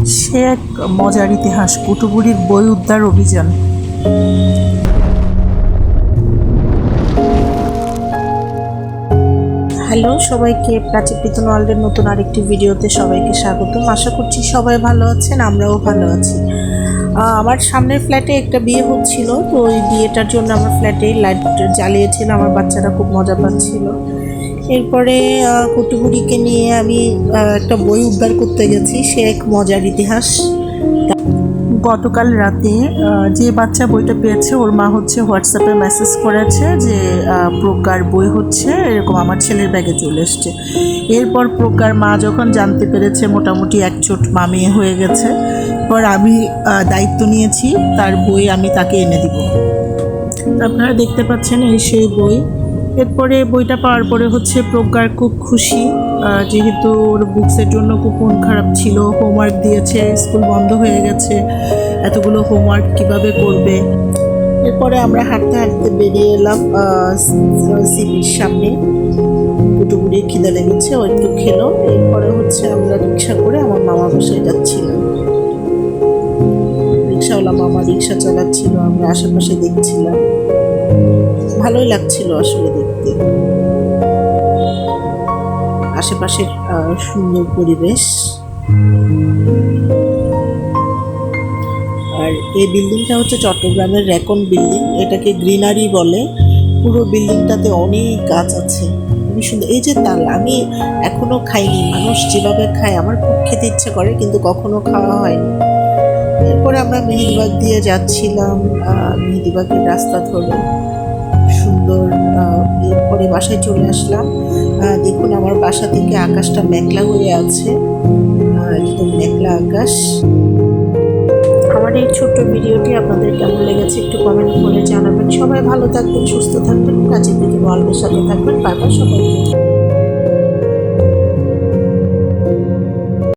সে এক মজার ইতিহাস, কুটুবুড়ির বই উদ্ধার অভিযান। হ্যালো সবাইকে, প্রাচীপ্রীতন ওয়ার্ল্ডের নতুন আরেকটি ভিডিওতে সবাইকে স্বাগতম। আশা করছি সবাই ভালো আছেন, আমরাও ভালো আছি। আমার সামনের ফ্ল্যাটে একটা বিয়ে হচ্ছিল, তো ওই বিয়েটার জন্য আমার ফ্ল্যাটে লাইট জ্বালিয়েছিল, আমার বাচ্চারা খুব মজা পাচ্ছিল। এরপরে কুটুবুড়িকে নিয়ে আমি একটা বই উদ্ধার করতে গেছি, সে এক মজার ইতিহাস। গতকাল রাতে যে বাচ্চা বইটা পেয়েছে ওর মা হচ্ছে হোয়াটসঅ্যাপে মেসেজ করেছে যে প্রজ্ঞার বই হচ্ছে এরকম আমার ছেলের ব্যাগে চলে এসছে। এরপর প্রজ্ঞার মা যখন জানতে পেরেছে মোটামুটি একচোট মামিয়ে হয়ে গেছে, পর আমি দায়িত্ব নিয়েছি তার বই আমি তাকে এনে দিব। আপনারা দেখতে পাচ্ছেন এই সেই বই। এরপরে বইটা পাওয়ার পরে হচ্ছে প্রজ্ঞার খুব খুশি, যেহেতু ওর বুকসের জন্য খুব মন খারাপ ছিল, হোমওয়ার্ক দিয়েছে, স্কুল বন্ধ হয়ে গেছে, এতগুলো হোমওয়ার্ক কিভাবে করবে। এরপরে আমরা হাঁটতে হাঁটতে বেরিয়ে এলাম সিবির সামনে। কুটুবুড়ির খিদে লেগেছে, ও একটু খেলো। এরপরে হচ্ছে আমরা রিক্সা করে আমার মামার বাসায় যাচ্ছিলাম। রিক্সাওয়ালা মামা রিক্সা চালাচ্ছিল, আমরা আশেপাশে দেখছিলাম, ভালোই লাগছিল আসলে দেখতে। আশেপাশের সুন্দর পরিবেশ। আর এই বিল্ডিংটা হচ্ছে চট্টগ্রামের রেকন বিল্ডিং, এটাকে গ্রিনারি বলে। পুরো বিল্ডিংটাতে অনেক গাছ আছে, খুবই সুন্দর। এই যে তাল, আমি এখনো খাইনি, মানুষ যেভাবে খায় আমার খুব খেতে ইচ্ছে করে, কিন্তু কখনো খাওয়া হয়নি। এরপরে আমরা মেহেদিবাগ দিয়ে যাচ্ছিলাম, মেহেদিবাগের রাস্তা ধরে সুন্দর। এরপরে বাসায় চলে আসলাম। দেখুন আমার বাসা থেকে আকাশটা মেঘলা হয়ে আছে, একদম মেঘলা আকাশ। আমার এই ছোট্ট ভিডিওটি আপনাদের কেমন লেগেছে একটু কমেন্ট করে জানাবেন। সবাই ভালো থাকবেন, সুস্থ থাকবেন, প্রাচীপ্রীতন ওয়ার্ল্ডের সাথে থাকবেন। বাই বাই সবাইকে।